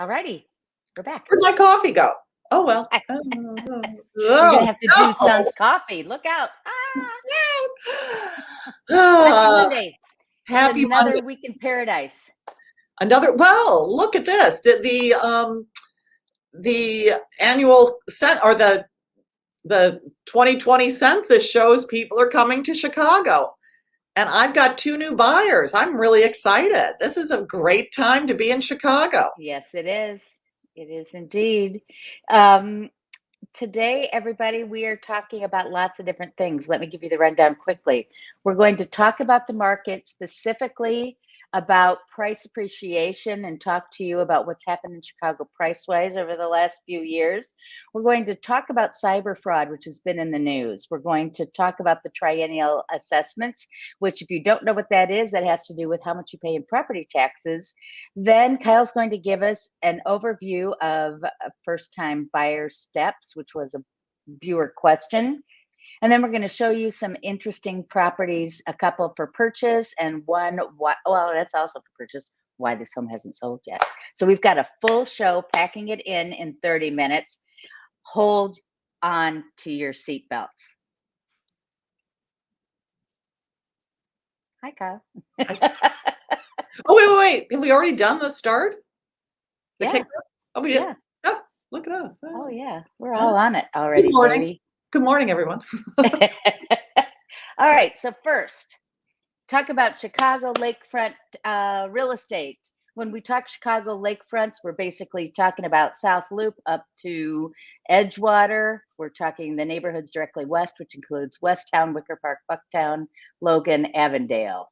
Alrighty, we're back. Where'd my coffee go? Oh, well. You're gonna have to do Son's coffee. Look out. Happy Monday. Happy another Monday. week in paradise. Well, look at this. The annual or the 2020 census shows people are coming to Chicago. And I've got 2 new buyers. I'm really excited. This is a great time to be in Chicago. Yes, it is. It is indeed. Today, everybody, we are talking about lots of different things. Let me give you the rundown quickly. We're going to talk about the market, specifically about price appreciation, and talk to you about what's happened in Chicago price-wise over the last few years. We're going to talk about cyber fraud, which has been in the news. We're going to talk about the triennial assessments, which, if you don't know what that is, that has to do with how much you pay in property taxes. Then Kyle's going to give us an overview of first-time buyer steps, which was a viewer question. And then we're going to show you some interesting properties, a couple for purchase and one, well, that's also for purchase, why this home hasn't sold yet. So we've got a full show, packing it in 30 minutes. Hold on to your seatbelts. Hi, Kyle. Oh, wait. Have we already done the start? Yeah. Kickoff? Oh, we did? Yeah. Oh, look at us. Oh, yeah. We're all on it already. Good morning. Baby. Good morning, everyone. All right. So first, talk about Chicago lakefront real estate. When we talk Chicago lakefronts, we're basically talking about South Loop up to Edgewater. We're talking the neighborhoods directly west, which includes Westtown, Wicker Park, Bucktown, Logan, Avondale.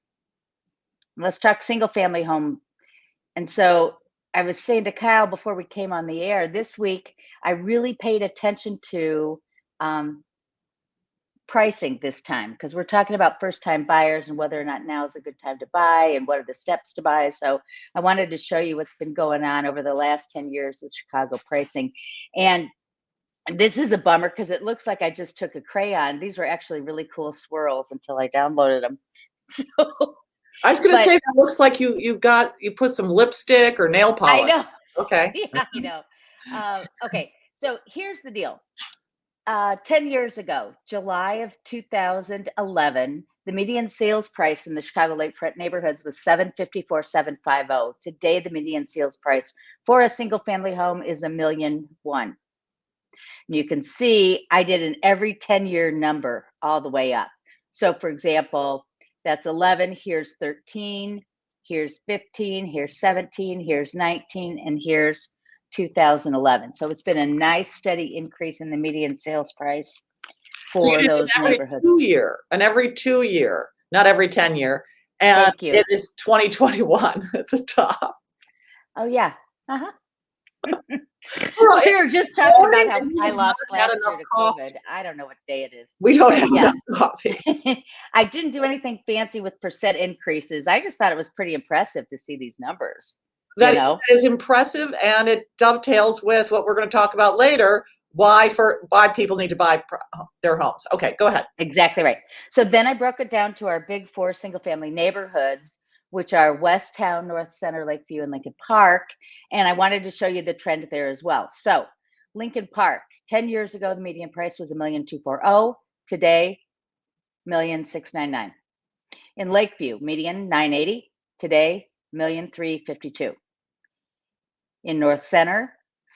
Let's talk single family home. And so I was saying to Kyle before we came on the air, this week, I really paid attention to pricing this time, because we're talking about first-time buyers and whether or not now is a good time to buy and what are the steps to buy. So I wanted to show you what's been going on over the last 10 years with Chicago pricing. And this is a bummer because it looks like I just took a crayon. These were actually really cool swirls until I downloaded them. So I was going to say, that looks like you put some lipstick or nail polish. I know. Okay. Yeah, I know. Okay, so here's the deal. 10 years ago, July of 2011, the median sales price in the Chicago lakefront neighborhoods was $754,750. Today, the median sales price for a single family home is $1.1 million. You can see I did an every 10-year number all the way up. So for example, that's 11, here's 13, here's 15, here's 17, here's 19, and here's 2011. So it's been a nice steady increase in the median sales price for those neighborhoods. Every 2 year, not every 10 year. And Thank you. It is 2021 at the top. Oh yeah. Uh-huh. We were just talking about how I lost last year to COVID. I don't know what day it is. We don't have enough coffee. I didn't do anything fancy with percent increases. I just thought it was pretty impressive to see these numbers. That is impressive, and it dovetails with what we're going to talk about later, why people need to buy their homes. Okay, go ahead. Exactly right. So then I broke it down to our big 4 single-family neighborhoods, which are Westtown, North Center, Lakeview, and Lincoln Park. And I wanted to show you the trend there as well. So Lincoln Park, 10 years ago, the median price was $1,240,000. Today, $1,699,000. In Lakeview, median $980,000. Today, $1,352,000. In North Center,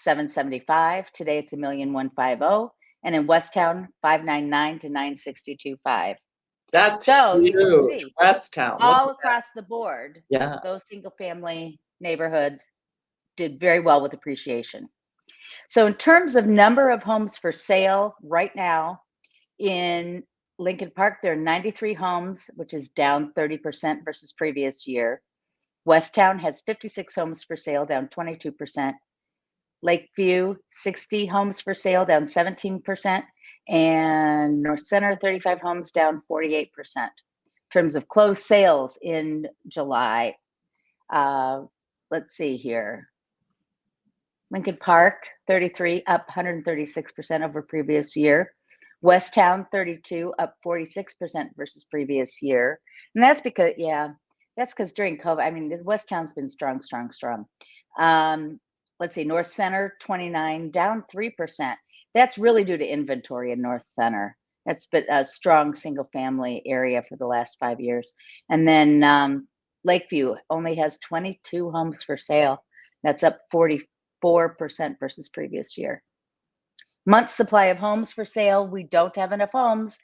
$775,000. Today it's $1,150,000. And in Westtown, $599,000 to $962,500. That's so huge. You can see Westtown, all across the board. Yeah, those single family neighborhoods did very well with appreciation. So in terms of number of homes for sale right now in Lincoln Park, there are 93 homes, which is down 30% versus previous year. Westtown has 56 homes for sale, down 22%. Lakeview, 60 homes for sale, down 17%. And North Center, 35 homes, down 48%. In terms of closed sales in July, let's see here. Lincoln Park, 33, up 136% over previous year. Westtown, 32, up 46% versus previous year. And that's because, during COVID, I mean, Westtown's been strong. let's see, North Center 29, down 3%. That's really due to inventory in North Center. That's been a strong single family area for the last 5 years. And then Lakeview only has 22 homes for sale. That's up 44% versus previous year. Month supply of homes for sale. We don't have enough homes.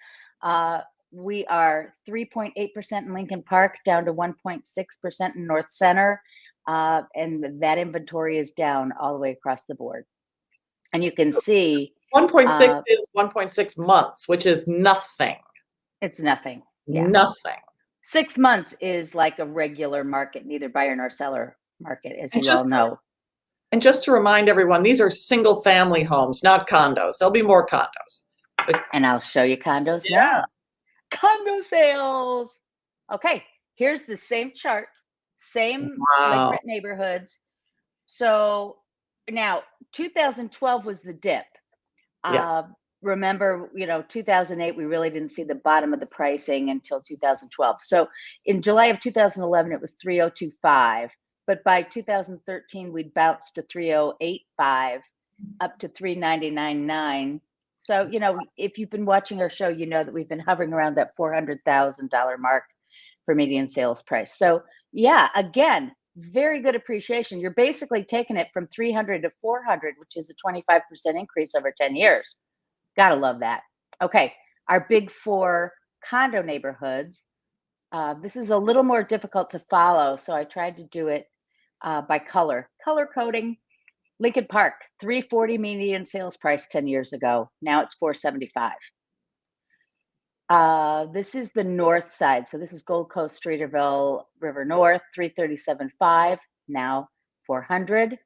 We are 3.8% in Lincoln Park, down to 1.6% in North Center. And that inventory is down all the way across the board. And you can see 1.6 is 1.6 months, which is nothing. it's nothing. Yeah. Nothing. 6 months is like a regular market, neither buyer nor seller market, as you all know. And just to remind everyone, these are single family homes, not condos. There'll be more condos. And I'll show you condos now. Condo sales. Okay, here's the same chart, same lakefront neighborhoods. So now 2012 was the dip. Remember, 2008, we really didn't see the bottom of the pricing until 2012. So in July of 2011, it was 3025. But by 2013, we'd bounced to 3085, up to 399.9. So, if you've been watching our show, you know that we've been hovering around that $400,000 mark for median sales price. So, yeah, again, very good appreciation. You're basically taking it from 300 to 400, which is a 25% increase over 10 years. Gotta love that. Okay, our big four condo neighborhoods. This is a little more difficult to follow, so I tried to do it by color coding. Lincoln Park, 340 median sales price 10 years ago. Now it's 475. This is the north side. So this is Gold Coast, Streeterville, River North, 337.5, now 400.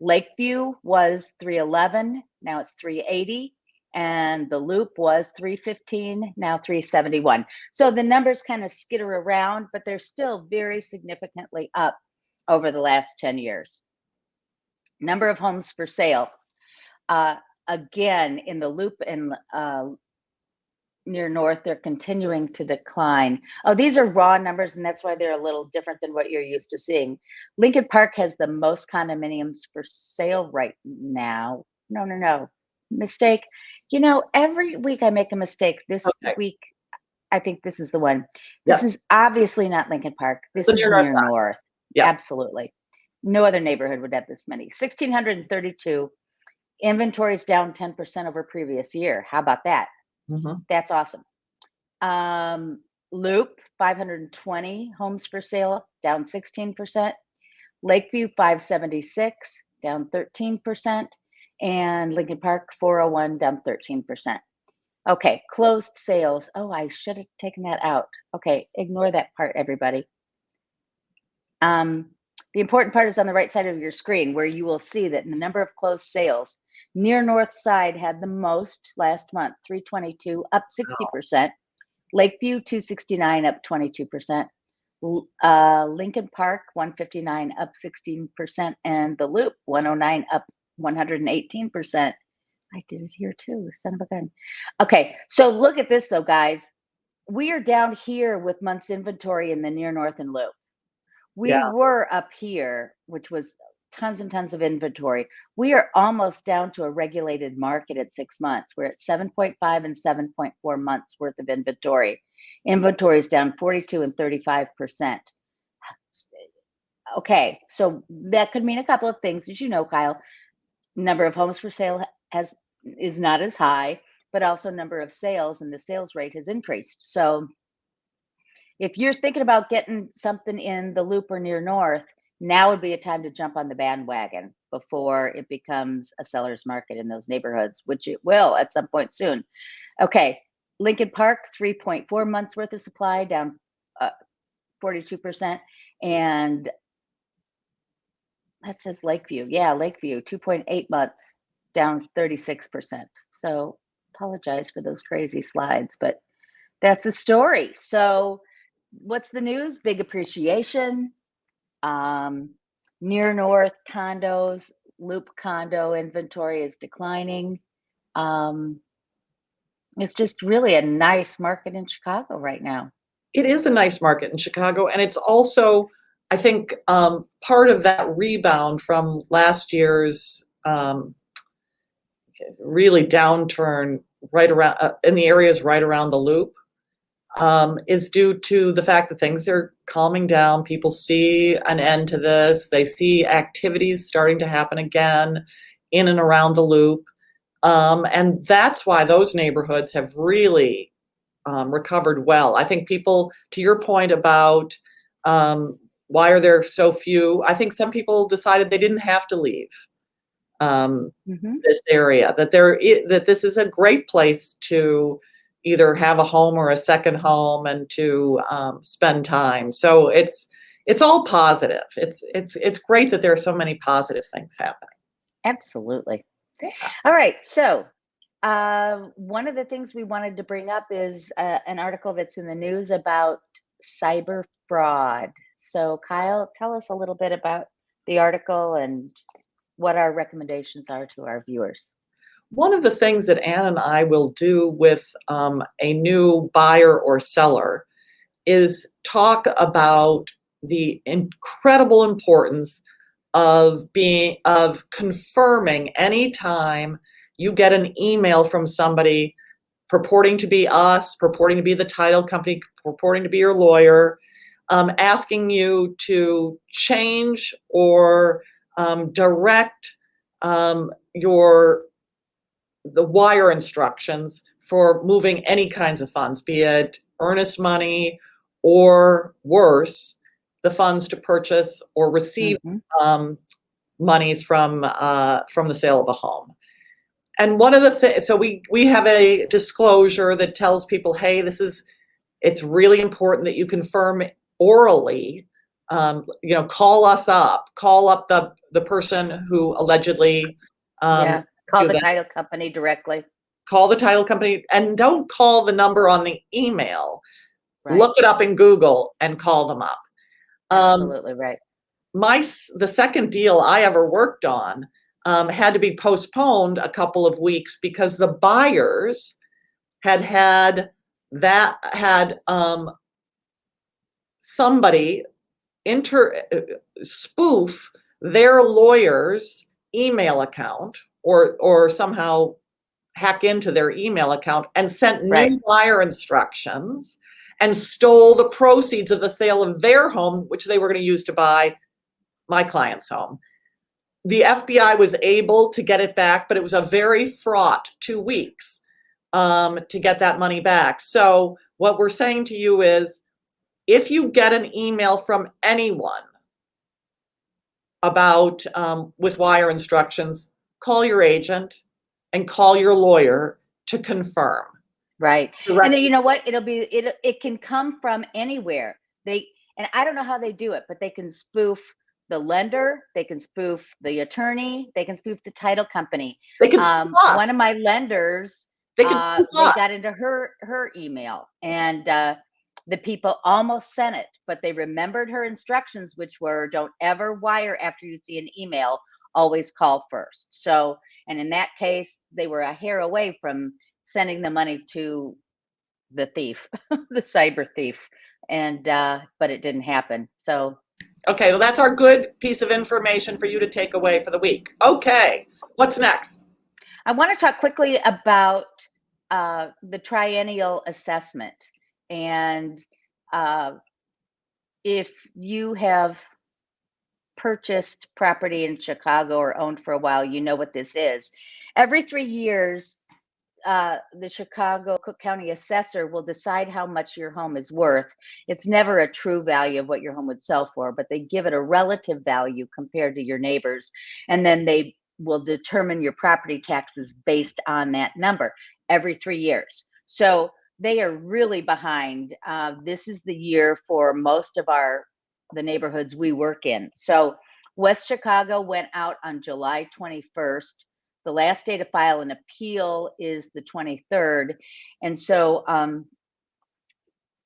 Lakeview was 311, now it's 380. And the Loop was 315, now 371. So the numbers kind of skitter around, but they're still very significantly up over the last 10 years. Number of homes for sale. Again, in the Loop and near North, they're continuing to decline. Oh, these are raw numbers, and that's why they're a little different than what you're used to seeing. Lincoln Park has the most condominiums for sale right now. No. Mistake. Every week I make a mistake. This week, I think this is the one. This is obviously not Lincoln Park. This is near North. Yeah. Absolutely. No other neighborhood would have this many. 1,632. Inventory is down 10% over previous year. How about that? Mm-hmm. That's awesome. Loop, 520 homes for sale, down 16%. Lakeview, 576, down 13%. And Lincoln Park, 401, down 13%. Okay, closed sales. Oh, I should have taken that out. Okay, ignore that part, everybody. The important part is on the right side of your screen, where you will see that the number of closed sales, near North Side had the most last month, 322, up 60%. Lakeview, 269, up 22%. Lincoln Park, 159, up 16%. And the Loop, 109, up 118%. I did it here too, son of a gun. Okay, so look at this though, guys. We are down here with months inventory in the near North and Loop. We were up here, which was tons and tons of inventory. We are almost down to a regulated market at 6 months. We're at 7.5 and 7.4 months worth of inventory. Inventory is down 42 and 35%. Okay, so that could mean a couple of things, as you know, Kyle. Number of homes for sale is not as high, but also number of sales and the sales rate has increased. So if you're thinking about getting something in the Loop or near North, now would be a time to jump on the bandwagon before it becomes a seller's market in those neighborhoods, which it will at some point soon. Okay, Lincoln Park, 3.4 months worth of supply, down 42%. And that says Lakeview. Yeah, Lakeview, 2.8 months, down 36%. So apologize for those crazy slides, but that's the story. So what's the news? Big appreciation. Near North condos, Loop condo inventory is declining. It's just really a nice market in Chicago right now. It is a nice market in Chicago, and it's also I think part of that rebound from last year's really downturn right around in the areas right around the loop is due to the fact that things are calming down. People see an end to this. They see activities starting to happen again in and around the loop. And that's why those neighborhoods have really recovered well. I think people, to your point about why are there so few, I think some people decided they didn't have to leave Hmm. this area, that that this is a great place to either have a home or a second home and to spend time. So it's all positive. It's great that there are so many positive things happening. Absolutely. All right. So, one of the things we wanted to bring up is an article that's in the news about cyber fraud. So, Kyle, tell us a little bit about the article and what our recommendations are to our viewers. One of the things that Ann and I will do with a new buyer or seller is talk about the incredible importance of confirming anytime you get an email from somebody purporting to be us, purporting to be the title company, purporting to be your lawyer, asking you to change or direct your the wire instructions for moving any kinds of funds, be it earnest money or worse, the funds to purchase or receive Hmm. monies from the sale of a home. And one of the things, so we have a disclosure that tells people, hey, it's really important that you confirm orally. Call us up, call up the person who allegedly Yeah. Call do the that. title company directly. Call the title company and don't call the number on the email. Right. Look it up in Google and call them up. Um, Absolutely right. the second deal I ever worked on had to be postponed a couple of weeks because the buyers had somebody spoof their lawyer's email account or somehow hack into their email account and sent Right. new buyer instructions and stole the proceeds of the sale of their home, which they were going to use to buy my client's home. The FBI was able to get it back, but it was a very fraught 2 weeks to get that money back. So what we're saying to you is, if you get an email from anyone about with wire instructions, call your agent and call your lawyer to confirm. Right. And Direct. then you know what? It can come from anywhere. And I don't know how they do it, but they can spoof the lender, they can spoof the attorney, they can spoof the title company. They can spoof us. One of my lenders, They can spoof they us. got into her email, and the people almost sent it, but they remembered her instructions, which were don't ever wire after you see an email, always call first. So, and in that case, they were a hair away from sending the money to the thief, the cyber thief, and but it didn't happen. So Okay, well, that's our good piece of information for you to take away for the week. Okay, what's next? I want to talk quickly about the triennial assessment. And uh, if you have purchased property in Chicago or owned for a while, you know what this is. Every 3 years, the Chicago Cook County assessor will decide how much your home is worth. It's never a true value of what your home would sell for, but they give it a relative value compared to your neighbors. And then they will determine your property taxes based on that number every 3 years. So they are really behind. This is the year for most of the neighborhoods we work in. So West Chicago went out on July 21st. The last day to file an appeal is the 23rd. And so,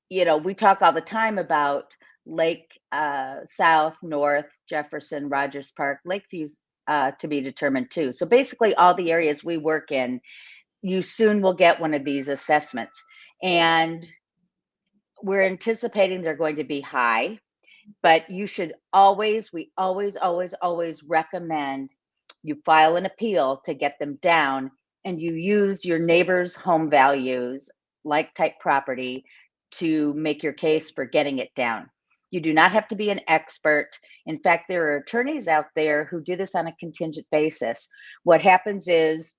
we talk all the time about Lake South, North, Jefferson, Rogers Park, Lakeview's to be determined too. So basically, all the areas we work in, you soon will get one of these assessments. And we're anticipating they're going to be high. But you should always, we always recommend you file an appeal to get them down, and you use your neighbor's home values, like type property, to make your case for getting it down. You do not have to be an expert. In fact, there are attorneys out there who do this on a contingent basis. What happens is,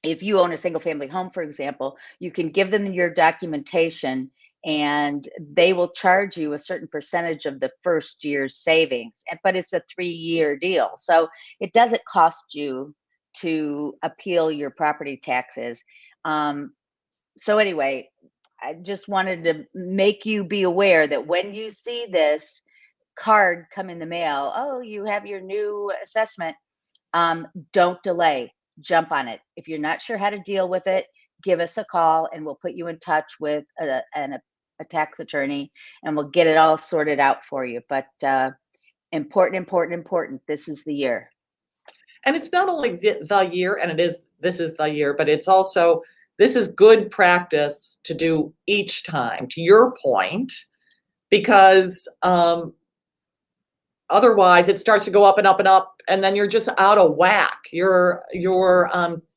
if you own a single family home, for example, you can give them your documentation and they will charge you a certain percentage of the first year's savings. But it's a 3-year deal. So it doesn't cost you to appeal your property taxes. So anyway, I just wanted to make you be aware that when you see this card come in the mail, oh, you have your new assessment, don't delay, jump on it. If you're not sure how to deal with it, give us a call and we'll put you in touch with a tax attorney and we'll get it all sorted out for you. But important. This is the year. And it's not only the year, and this is the year, but it's also, this is good practice to do each time, to your point, because otherwise it starts to go up and up and up, and then you're just out of whack. Your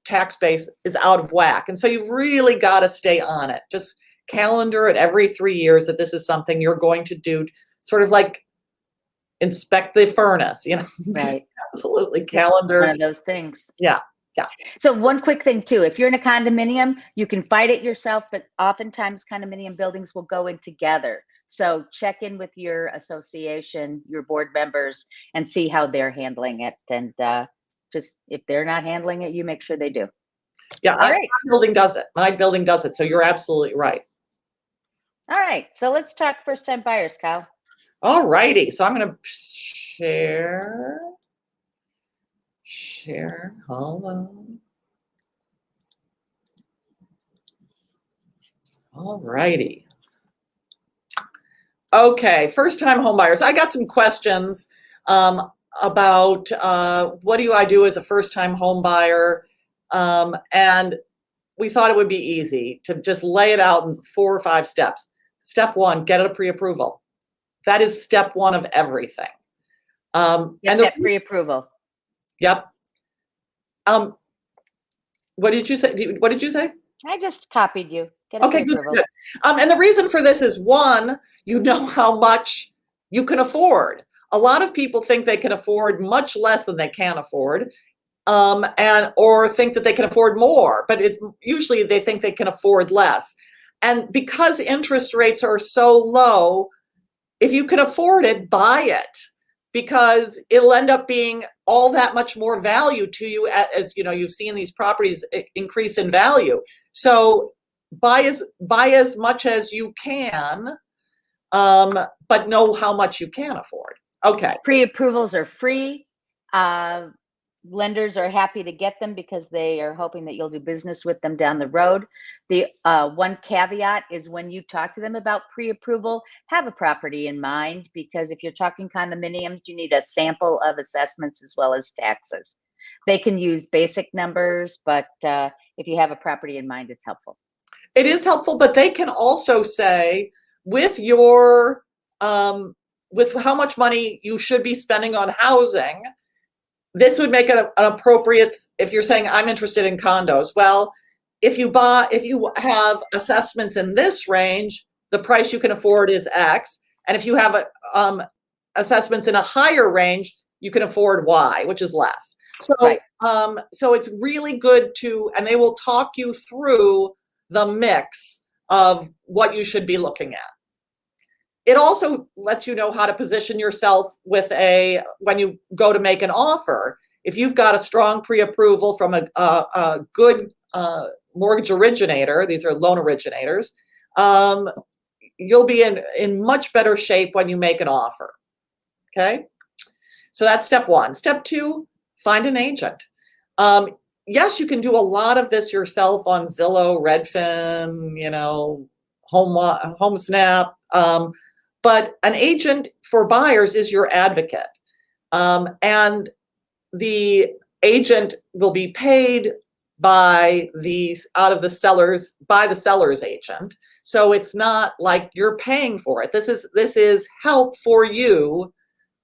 tax base is out of whack. And so you've really got to stay on it. Just calendar it every 3 years that this is something you're going to do, sort of like inspect the furnace, Right. Absolutely, calendar. One of those things. Yeah. So one quick thing too, if you're in a condominium, you can fight it yourself, but oftentimes condominium buildings will go in together. So check in with your association, your board members, and see how they're handling it. And just, if they're not handling it, you make sure they do. Yeah, All right. my building does it. My building does it. So you're absolutely right. All right. So let's talk first time buyers, Kyle. All righty. So I'm going to share. Hold on. All righty. Okay, first-time home buyers. I got some questions about what do I do as a first-time home buyer, and we thought it would be easy to just lay it out in 4 or 5 steps. Step 1, get a pre-approval. That is step 1 of everything. Get that pre-approval. Yep. What did you say? What did you say? I just copied you. Get a Okay, pre-approval. good. And the reason for this is, 1, you know how much you can afford. A lot of people think they can afford much less than they can afford, or think that they can afford more, but usually they think they can afford less. And because interest rates are so low, if you can afford it, buy it, because it'll end up being all that much more value to you, as you've seen these properties increase in value. So buy as much as you can, but know how much you can afford. Okay. Pre-approvals are free. Lenders are happy to get them because they are hoping that you'll do business with them down the road. The one caveat is, when you talk to them about pre-approval, have a property in mind, because if you're talking condominiums, you need a sample of assessments as well as taxes. They can use basic numbers, but if you have a property in mind, it's helpful. It is helpful, but they can also say, with your with how much money you should be spending on housing, this would make it an appropriate, if you're saying I'm interested in condos. Well, if you have assessments in this range, the price you can afford is X. And if you have assessments in a higher range, you can afford Y, which is less. So, right. So it's really good and they will talk you through the mix of what you should be looking at. It also lets you know how to position yourself when you go to make an offer. If you've got a strong pre-approval from a good mortgage originator, these are loan originators, you'll be in much better shape when you make an offer. Okay? So that's step 1. Step 2, find an agent. Yes, you can do a lot of this yourself on Zillow, Redfin, HomeSnap. But an agent for buyers is your advocate. And the agent will be paid by the seller's agent. So it's not like you're paying for it. This is help for you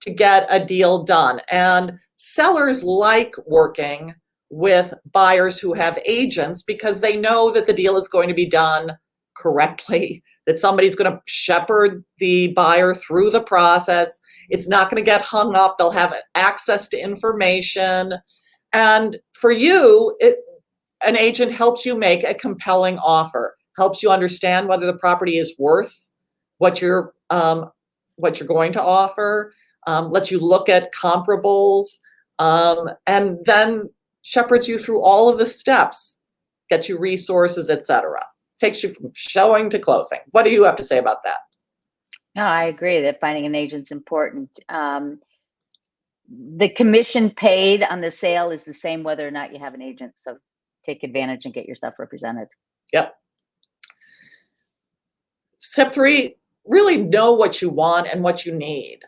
to get a deal done. And sellers like working with buyers who have agents because they know that the deal is going to be done correctly, that somebody's going to shepherd the buyer through the process. It's not going to get hung up. They'll have access to information. And for you, an agent helps you make a compelling offer, helps you understand whether the property is worth what you're going to offer, lets you look at comparables, and then shepherds you through all of the steps, gets you resources, etc. Takes you from showing to closing. What do you have to say about that? No, I agree that finding an agent's important. The commission paid on the sale is the same whether or not you have an agent. So take advantage and get yourself represented. Yep. Step 3, really know what you want and what you need.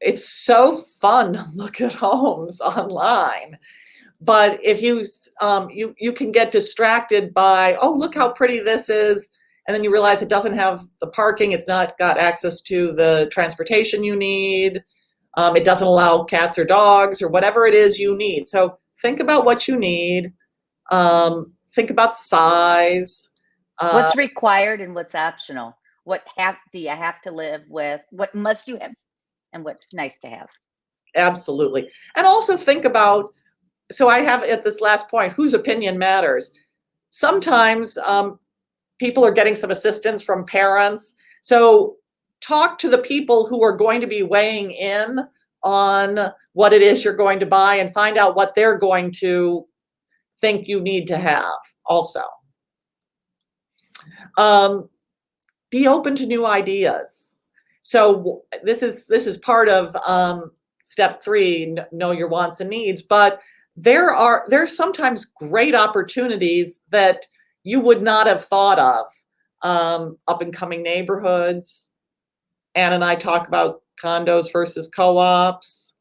It's so fun to look at homes online, but if you can get distracted by, oh, look how pretty this is, and then you realize it doesn't have the parking, it's not got access to the transportation you need, it doesn't allow cats or dogs or whatever it is you need. So think about what you need, think about size. What's required and what's optional? What do you have to live with? What must you have? And what's nice to have. Absolutely. And also think about, so I have at this last point, whose opinion matters. Sometimes people are getting some assistance from parents. So talk to the people who are going to be weighing in on what it is you're going to buy and find out what they're going to think you need to have also. Be open to new ideas. So this is part of step 3, know your wants and needs, but there's sometimes great opportunities that you would not have thought of. Up and coming neighborhoods. Ann and I talk about condos versus co-ops.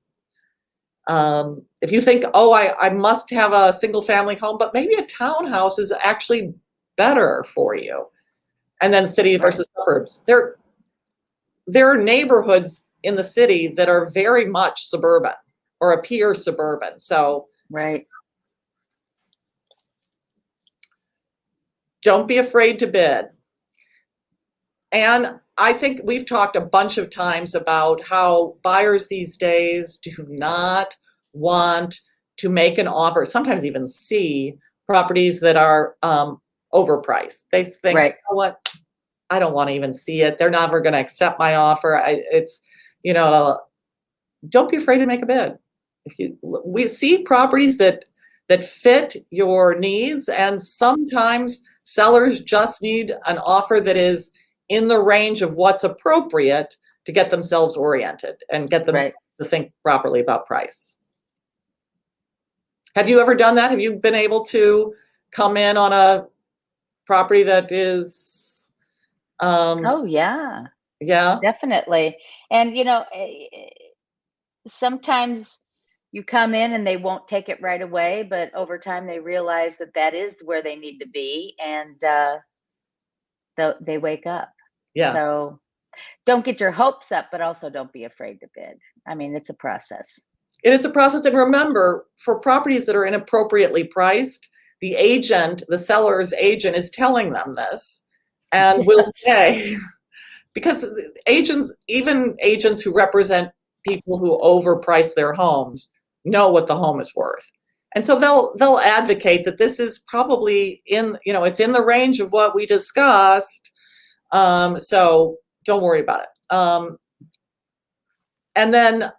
If you think, oh, I must have a single family home, but maybe a townhouse is actually better for you. And then city versus suburbs. There are neighborhoods in the city that are very much suburban or appear suburban. So right. Don't be afraid to bid. And I think we've talked a bunch of times about how buyers these days do not want to make an offer, sometimes even see properties that are overpriced. They think, right. You know what? I don't want to even see it. They're never going to accept my offer. Don't be afraid to make a bid. We see properties that fit your needs, and sometimes sellers just need an offer that is in the range of what's appropriate to get themselves oriented and get them to think properly about price. Have you ever done that? Have you been able to come in on a property that is oh yeah, definitely. And sometimes you come in and they won't take it right away, but over time they realize that is where they need to be, and they wake up. Yeah. So don't get your hopes up, but also don't be afraid to bid. I mean, it's a process. It is a process. And remember, for properties that are inappropriately priced, the seller's agent is telling them this and will say, because even agents who represent people who overprice their homes know what the home is worth. And so they'll advocate that this is probably it's in the range of what we discussed. So don't worry about it. And then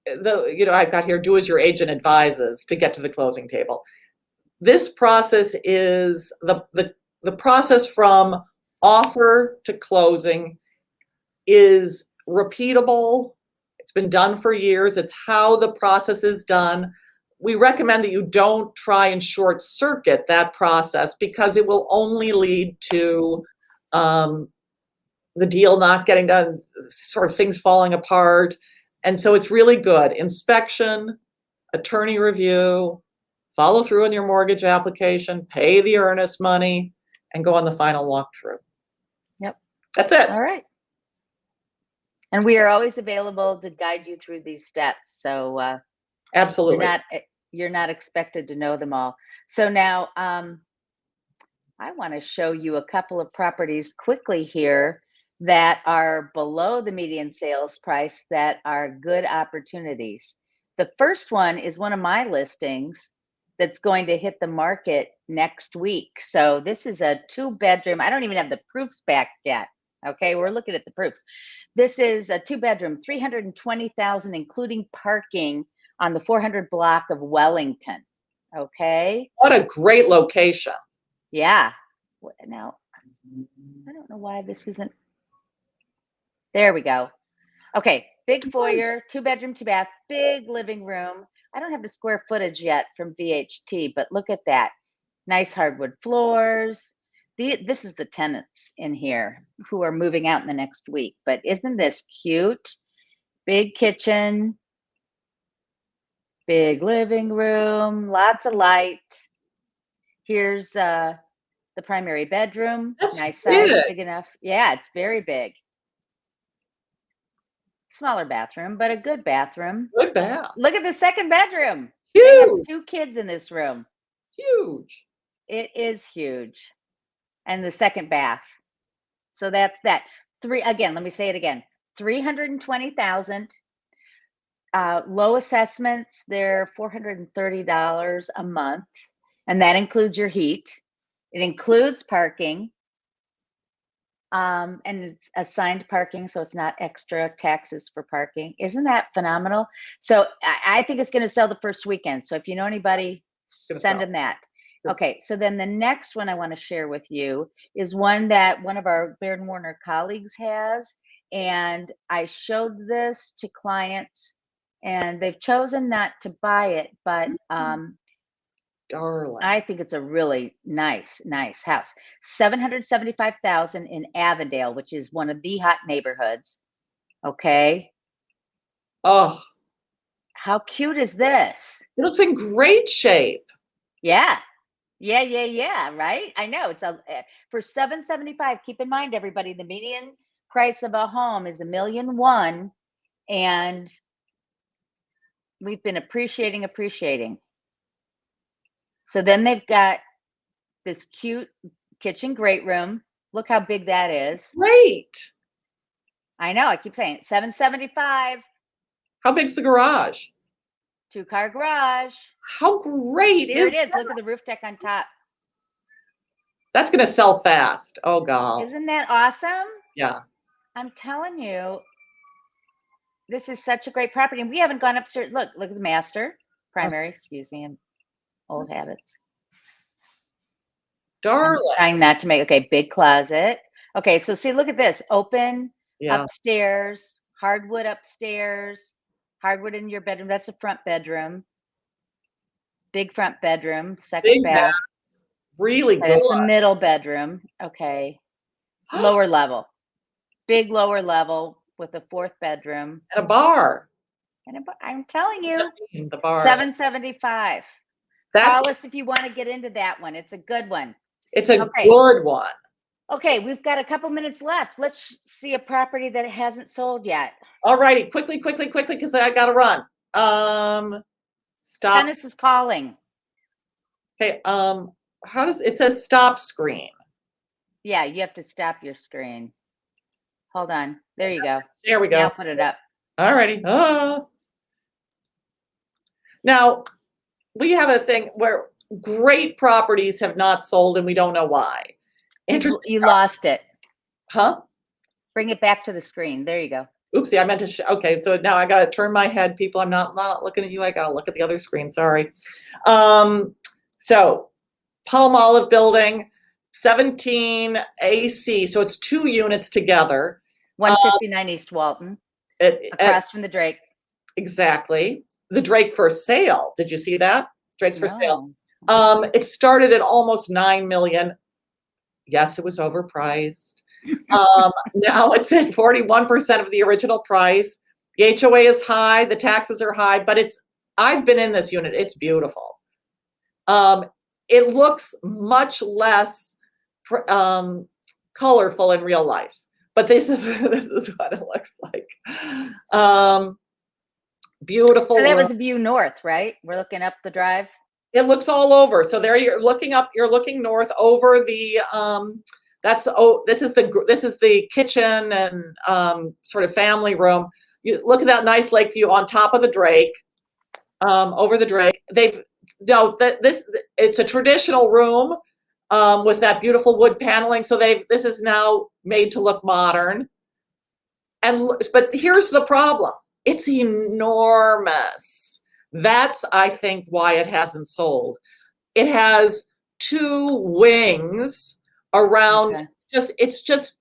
I've got here, do as your agent advises to get to the closing table. This process is the process from offer to closing is repeatable. It's been done for years. It's how the process is done. We recommend that you don't try and short circuit that process because it will only lead to the deal not getting done, sort of things falling apart. And so it's really good. Inspection, attorney review, follow through on your mortgage application, pay the earnest money, and go on the final walkthrough. Yep. That's it. All right. And we are always available to guide you through these steps. So Absolutely. you're not expected to know them all. So now I want to show you a couple of properties quickly here that are below the median sales price that are good opportunities. The first one is one of my listings that's going to hit the market next week. So this is a 2-bedroom. I don't even have the proofs back yet. Okay, we're looking at the proofs. This is a 2-bedroom, 320,000, including parking on the 400 block of Wellington. Okay. What a great location. Yeah. Now, I don't know why this isn't. There we go. Okay. Big foyer, 2-bedroom, 2-bath, big living room. I don't have the square footage yet from VHT, but look at that. Nice hardwood floors. This is the tenants in here who are moving out in the next week. But isn't this cute? Big kitchen, big living room, lots of light. Here's the primary bedroom. That's Nice size, big. big enough. Yeah, it's very big. Smaller bathroom, but a good bathroom. Good bath. Look at the second bedroom. They have Huge. 2 kids in this room. Huge. It is huge. And the second bath. So that's that. Let me say it again. 320,000. Low assessments, they're $430 a month, and that includes your heat. It includes parking. And it's assigned parking, so it's not extra taxes for parking. Isn't that phenomenal? So I think it's going to sell the first weekend. So if you know anybody, send them that. Okay, so then the next one I want to share with you is one that one of our Baird and Warner colleagues has. And I showed this to clients and they've chosen not to buy it, but Darling. I think it's a really nice house. 775,000 in Avondale, which is one of the hot neighborhoods. Okay. Oh, How cute is this? it looks in great shape. Yeah. Right. I know it's for 775. Keep in mind, everybody, the median price of a home is $1.1 million, and we've been appreciating. So then they've got this cute kitchen great room. Look how big that is. Great. I know. I keep saying it. 775. How big's the garage? 2-car garage. How great Here is it is. that? Look at the roof deck on top. That's going to sell fast. Oh, God. Isn't that awesome? Yeah. I'm telling you, this is such a great property. And we haven't gone upstairs. Look at the master. Primary, excuse me, and old habits. Darling. I'm trying not to make, okay, big closet. Okay, so see, look at this. Open upstairs, hardwood upstairs, hardwood in your bedroom. That's the front bedroom. Big front bedroom, second Big bath. Really good. That's the middle bedroom. Okay. Lower level. Big lower level with a 4th bedroom. And a bar. I'm telling you, The bar. 775. Call us if you want to get into that one. It's a good one. It's a good one. Okay, we've got a couple minutes left. Let's see a property that hasn't sold yet. All righty, quickly, because I got to run. Stop. Dennis is calling. Okay. How does it says stop screen? Yeah, you have to stop your screen. Hold on. There you go. There we go. Now put it up. All righty. Now we have a thing where great properties have not sold and we don't know why. Interesting. You lost it. Huh? Bring it back to the screen. There you go. Oopsie, I meant to. Okay, so now I got to turn my head. People, I'm not looking at you. I got to look at the other screen. Sorry. So Palm Olive Building, 17 AC. So it's 2 units together. 159 East Walton. Across from the Drake. Exactly. The Drake for sale. Did you see that? Drake's for sale. No. It started at almost $9 million. Yes, it was overpriced. Now it's at 41% of the original price. The HOA is high, the taxes are high, but I've been in this unit. It's beautiful. It looks much less colorful in real life, but this is what it looks like. Beautiful. So that room. was a view north, right? We're looking up the drive. It looks all over. So there you're looking up. You're looking north over the. This is the kitchen and sort of family room. You look at that nice lake view on top of the Drake, over the Drake. It's a traditional room with that beautiful wood paneling. So this is now made to look modern. But here's the problem. It's enormous. That's, I think, why it hasn't sold. It has 2 wings around. Okay. It's just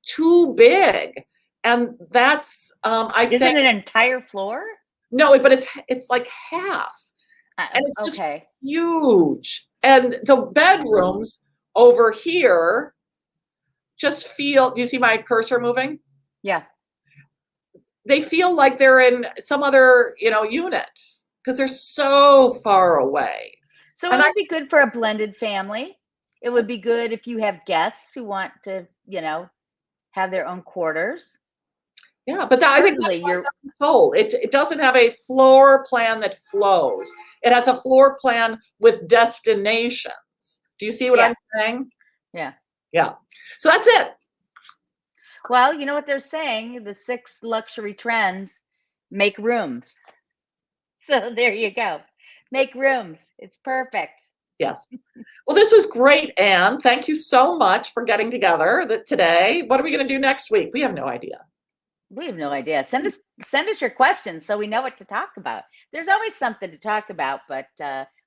too big, and that's I Isn't think it an entire floor? no, but it's like half, and it's just Okay. huge. And the bedrooms over here just feel. Do you see my cursor moving? Yeah. They feel like they're in some other, unit because they're so far away. So And it would be good for a blended family. It would be good if you have guests who want to, have their own quarters. Yeah, but I think that's Certainly why it hasn't sold. It doesn't have a floor plan that flows. It has a floor plan with destinations. Do you see what I'm saying? Yeah. Yeah. So that's it. Well, you know what they're saying? The 6 luxury trends make rooms. So there you go. Make rooms. It's perfect. Yes. Well, this was great, Anne. Thank you so much for getting together today. What are we going to do next week? We have no idea. We have no idea. Send us your questions so we know what to talk about. There's always something to talk about, but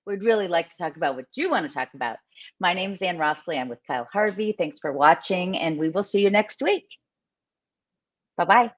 we'd really like to talk about what you want to talk about. My name is Ann Rossley. I'm with Kyle Harvey. Thanks for watching, and we will see you next week. Bye-bye.